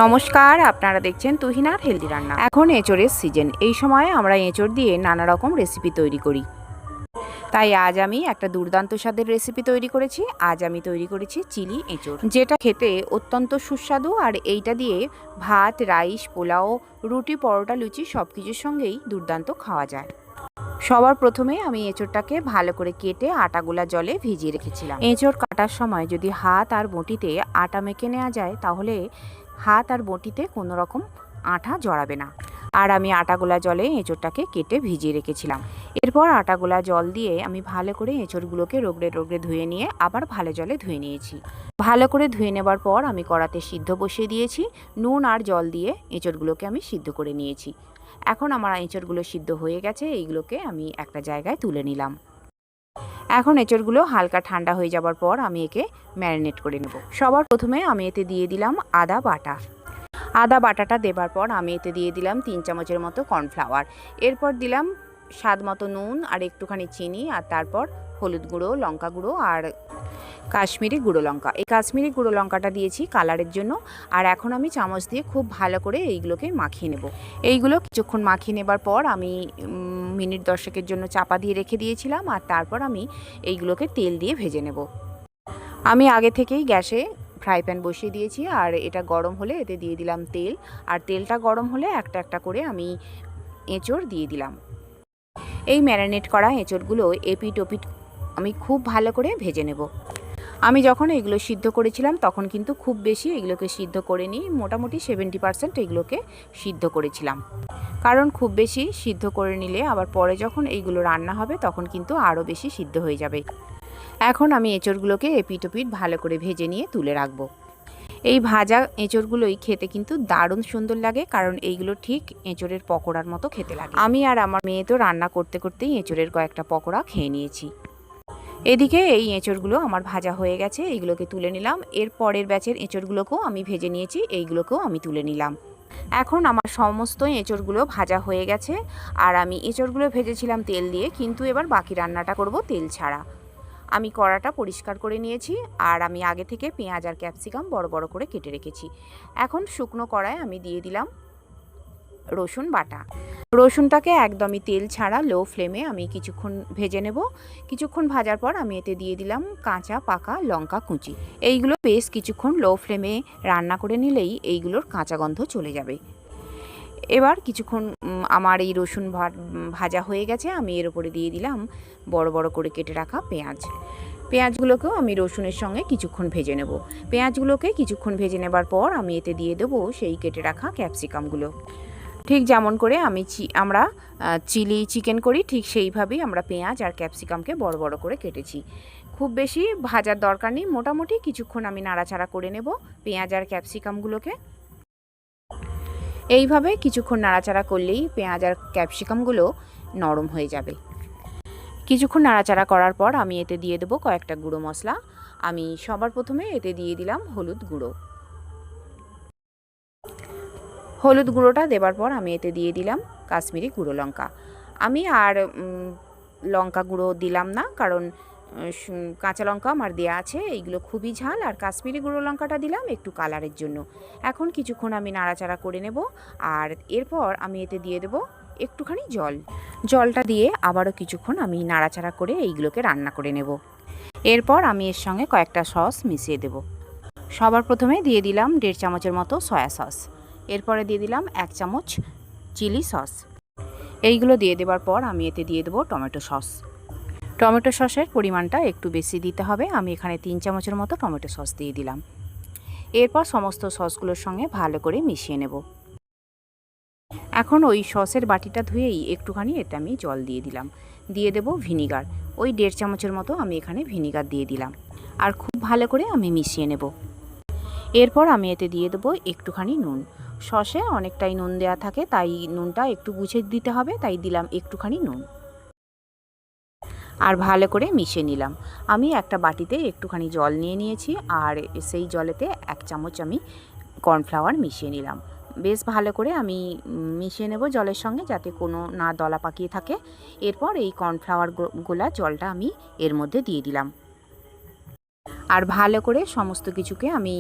নমস্কার, আপনারা দেখছেন তুহিনার হেলদি রান্না। এখন এঁচড়ের সিজন, এই সময় আমরা এঁচড় দিয়ে নানা রকম রেসিপি তৈরি করি। তাই আজ আমি একটা দুর্দান্ত স্বাদের রেসিপি তৈরি করেছি। আজ আমি তৈরি করেছি চিলি এঁচড়, যেটা খেতে অত্যন্ত সুস্বাদু। আর এইটা দিয়ে ভাত, রাইস, পোলাও, রুটি, পরোটা, লুচি সব কিছুর সঙ্গেই দুর্দান্ত খাওয়া যায়। সবার প্রথমে আমি এঁচড়টাকে ভালো করে কেটে আটাগুলা জলে ভিজিয়ে রেখেছিলাম। এঁচড় কাটার সময় যদি হাত আর বটিতে আটা মেখে নেওয়া যায়, তাহলে হাত আর বটিতে কোনো রকম আঠা জড়াবে না। আর আমি আটাগোলা জলে এঁচড়টাকে কেটে ভিজিয়ে রেখেছিলাম। এরপর আটাগোলা জল দিয়ে আমি ভালো করে এঁচড়গুলোকে রগড়ে রগড়ে ধুয়ে নিয়ে আবার ভালো জলে ধুয়ে নিয়েছি। ভালো করে ধুয়ে নেবার পর আমি কড়াতে সিদ্ধ বসিয়ে দিয়েছি। নুন আর জল দিয়ে এঁচড়গুলোকে আমি সিদ্ধ করে নিয়েছি। এখন আমার এঁচড়গুলো সিদ্ধ হয়ে গেছে, এইগুলোকে আমি একটা জায়গায় তুলে নিলাম। এখন এঁচড়গুলো হালকা ঠান্ডা হয়ে যাবার পর আমি একে ম্যারিনেট করে নেব। সবার প্রথমে আমি এতে দিয়ে দিলাম আদা বাটা। আদা বাটাটা দেবার পর আমি এতে দিয়ে দিলাম 3 চামচের মতো কর্নফ্লাওয়ার। এরপর দিলাম স্বাদ মতো নুন আর একটুখানি চিনি, আর তারপর হলুদ গুঁড়ো, লঙ্কা গুঁড়ো আর কাশ্মীরি গুঁড়ো লঙ্কা। এই কাশ্মীরি গুঁড়ো লঙ্কাটা দিয়েছি কালারের জন্য। আর এখন আমি চামচ দিয়ে খুব ভালো করে এইগুলোকে মাখিয়ে নেব। এইগুলো কিছুক্ষণ মাখিয়ে নেবার পর আমি মিনিট 10-এর জন্য চাপা দিয়ে রেখে দিয়েছিলাম। আর তারপর আমি এইগুলোকে তেল দিয়ে ভেজে নেব। আমি আগে থেকেই গ্যাসে ফ্রাই প্যান বসিয়ে দিয়েছি, আর এটা গরম হলে এতে দিয়ে দিলাম তেল। আর তেলটা গরম হলে একটা একটা করে আমি এঁচড় দিয়ে দিলাম। এই ম্যারিনেট করা এঁচড়গুলো এপিট ওপিট আমি খুব ভালো করে ভেজে নেব। আমি যখন এগুলো সিদ্ধ করেছিলাম তখন কিন্তু খুব বেশি এগুলোকে সিদ্ধ করিনি, মোটামুটি 70% এগুলোকে সিদ্ধ করেছিলাম। কারণ খুব বেশি সিদ্ধ করে নিলে আবার পরে যখন এইগুলো রান্না হবে তখন কিন্তু আরও বেশি সিদ্ধ হয়ে যাবে। এখন আমি এঁচড়গুলোকে এপিট ওপিট ভালো করে ভেজে নিয়ে তুলে রাখবো। এই ভাজা এঁচড়গুলোই খেতে কিন্তু দারুণ সুন্দর লাগে, কারণ এইগুলো ঠিক এঁচড়ের পকোড়ার মতো খেতে লাগে। আমি আর আমার মেয়ে তো রান্না করতে করতেই এঁচড়ের কয়েকটা পকোড়া খেয়ে নিয়েছি। এদিকে এই এঁচড়গুলো আমার ভাজা হয়ে গেছে, এইগুলোকে তুলে নিলাম। এর পরের ব্যাচের এঁচড়গুলোকেও আমি ভেজে নিয়েছি, এইগুলোকেও আমি তুলে নিলাম। এখন আমার সমস্ত এঁচড়গুলো ভাজা হয়ে গেছে। আর আমি এঁচড়গুলো ভেজেছিলাম তেল দিয়ে, কিন্তু এবার বাকি রান্নাটা করব তেল ছাড়া। আমি কড়াটা পরিষ্কার করে নিয়েছি, আর আমি আগে থেকে পেঁয়াজ আর ক্যাপসিকাম বড় বড় করে কেটে রেখেছি। এখন শুকনো কড়ায় আমি দিয়ে দিলাম রসুন বাটা। রসুনটাকে একদমই তেল ছাড়া লো ফ্লেমে আমি কিছুক্ষণ ভেজে নেব। কিছুক্ষণ ভাজার পর আমি এতে দিয়ে দিলাম কাঁচা পাকা লঙ্কা কুচি। এইগুলো বেশ কিছুক্ষণ লো ফ্লেমে রান্না করে নিলেই এইগুলোর কাঁচা গন্ধ চলে যাবে। এবার কিছুক্ষণ আমার এই রসুন ভাজা হয়ে গেছে। আমি এর উপরে দিয়ে দিলাম বড় বড় করে কেটে রাখা পেঁয়াজ। পেঁয়াজগুলোকেও আমি রসুনের সঙ্গে কিছুক্ষণ ভেজে নেব। পেঁয়াজগুলোকে কিছুক্ষণ ভেজে নেবার পর আমি এতে দিয়ে দেবো সেই কেটে রাখা ক্যাপসিকামগুলো। ঠিক যেমন করে আমরা চিলি চিকেন করি, ঠিক সেইভাবেই আমরা পেঁয়াজ আর ক্যাপসিকামকে বড় বড় করে কেটেছি। খুব বেশি ভাজার দরকার নেই, মোটামুটি কিছুক্ষণ আমি নাড়াচাড়া করে নেব পেঁয়াজ আর ক্যাপসিকামগুলোকে। এইভাবে কিছুক্ষণ নাড়াচাড়া করলেই পেঁয়াজ আর ক্যাপসিকামগুলো নরম হয়ে যাবে। কিছুক্ষণ নাড়াচাড়া করার পর আমি এতে দিয়ে দেবো কয়েকটা গুঁড়ো মশলা। আমি সবার প্রথমে এতে দিয়ে দিলাম হলুদ গুঁড়ো। হলুদ গুঁড়োটা দেবার পর আমি এতে দিয়ে দিলাম কাশ্মীরি গুঁড়ো লঙ্কা। আমি আর লঙ্কা গুঁড়ো দিলাম না, কারণ কাঁচা লঙ্কা আমার দেয়া আছে, এইগুলো খুবই ঝাল। আর কাশ্মীরি গুঁড়ো লঙ্কাটা দিলাম একটু কালারের জন্য। এখন কিছুক্ষণ আমি নাড়াচাড়া করে নেব। আর এরপর আমি এতে দিয়ে দেব একটুখানি জলটা দিয়ে আবারও কিছুক্ষণ আমি নাড়াচাড়া করে এইগুলোকে রান্না করে নেব। এরপর আমি এর সঙ্গে কয়েকটা সস মিশিয়ে দেব। সবার প্রথমে দিয়ে দিলাম 1.5 চামচের মতো সয়া সস। এরপরে দিয়ে দিলাম 1 চামচ চিলি সস। এইগুলো দিয়ে দেবার পর আমি এতে দিয়ে দেবো টমেটো সস। টমেটো সসের পরিমাণটা একটু বেশি দিতে হবে। আমি এখানে 3 চামচের মতো টমেটো সস দিয়ে দিলাম। এরপর সমস্ত সসগুলোর সঙ্গে ভালো করে মিশিয়ে নেব। এখন ওই সসের বাটিটা ধুয়েই একটুখানি এতে আমি জল দিয়ে দিলাম। দিয়ে দেব ভিনিগার, ওই 1.5 চামচের মতো আমি এখানে ভিনিগার দিয়ে দিলাম। আর খুব ভালো করে আমি মিশিয়ে নেব। এরপর আমি এতে দিয়ে দেবো একটুখানি নুন। সসে অনেকটাই নুন দেওয়া থাকে, তাই নুনটা একটু বুঝে দিতে হবে, তাই দিলাম একটুখানি নুন। আর ভালো করে মিশিয়ে নিলাম। আমি একটা বাটিতে একটুখানি জল নিয়ে নিয়েছি, আর সেই জলেতে 1 চামচ আমি কর্নফ্লাওয়ার মিশিয়ে নিলাম। বেশ ভালো করে আমি মিশিয়ে নেব জলের সঙ্গে, যাতে কোনো না দলা পাকিয়ে থাকে। এরপর এই কর্নফ্লাওয়ার গোলা জলটা আমি এর মধ্যে দিয়ে দিলাম। আর ভালো করে সমস্ত কিছুকে আমি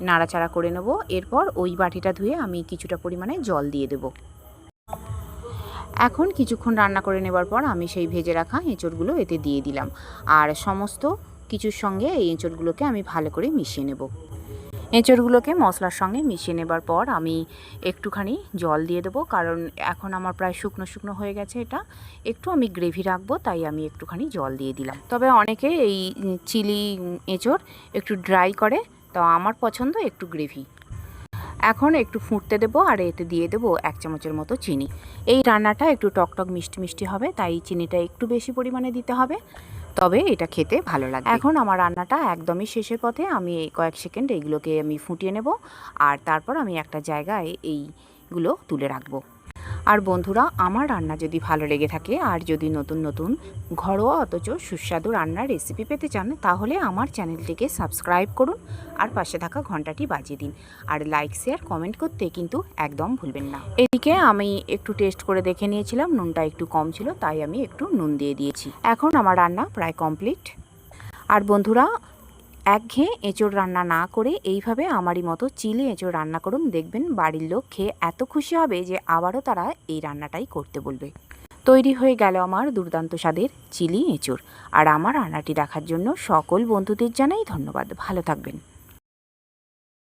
নাড়াচাড়া করে নেব। এরপর ওই বাটিটা ধুয়ে আমি কিছুটা পরিমাণে জল দিয়ে দেব। এখন কিছুক্ষণ রান্না করে নেবার পর আমি সেই ভেজে রাখা এঁচড়গুলো এতে দিয়ে দিলাম। আর সমস্ত কিছুর সঙ্গে এই এঁচড়গুলোকে আমি ভালো করে মিশিয়ে নেব। এঁচড়গুলোকে মশলার সঙ্গে মিশিয়ে নেবার পর আমি একটুখানি জল দিয়ে দেবো, কারণ এখন আমার প্রায় শুকনো শুকনো হয়ে গেছে। এটা একটু আমি গ্রেভি রাখবো, তাই আমি একটুখানি জল দিয়ে দিলাম। তবে অনেকে এই চিলি এঁচড় একটু ড্রাই করে, তো আমার পছন্দ একটু গ্রেভি। এখন একটু ফুটতে দেবো আর এতে দিয়ে দেবো 1 চামচের মতো চিনি। এই রান্নাটা একটু টকটক মিষ্টি মিষ্টি হবে, তাই চিনিটা একটু বেশি পরিমাণে দিতে হবে, তবে এটা খেতে ভালো লাগে। এখন আমার রান্নাটা একদমই শেষের পথে। আমি কয়েক সেকেন্ড এইগুলোকে আমি ফুটিয়ে নেব, আর তারপর আমি একটা জায়গায় এইগুলো তুলে রাখবো। আর বন্ধুরা, আমার রান্না যদি ভালো লেগে থাকে আর যদি নতুন নতুন ঘরোয়া অথচ সুস্বাদু রান্নার রেসিপি পেতে চান, তাহলে আমার চ্যানেলটিকে সাবস্ক্রাইব করুন আর পাশে থাকা ঘন্টাটি বাজিয়ে দিন। আর লাইক শেয়ার কমেন্ট করতে কিন্তু একদম ভুলবেন না। এদিকে আমি একটু টেস্ট করে দেখে নিয়েছিলাম, নুনটা একটু কম ছিল, তাই আমি একটু নুন দিয়ে দিয়েছি। এখন আমার রান্না প্রায় কমপ্লিট। আর বন্ধুরা, একঘেয়ে এঁচড় রান্না না করে এইভাবে আমারই মতো চিলি এঁচড় রান্না করুন, দেখবেন বাড়ির লোক খেয়ে এত খুশি হবে যে আবারও তারা এই রান্নাটাই করতে বলবে। তৈরি হয়ে গেল আমার দুর্দান্ত স্বাদের চিলি এঁচড়। আর আমার রান্নাটি দেখার জন্য সকল বন্ধুদের জানাই ধন্যবাদ। ভালো থাকবেন।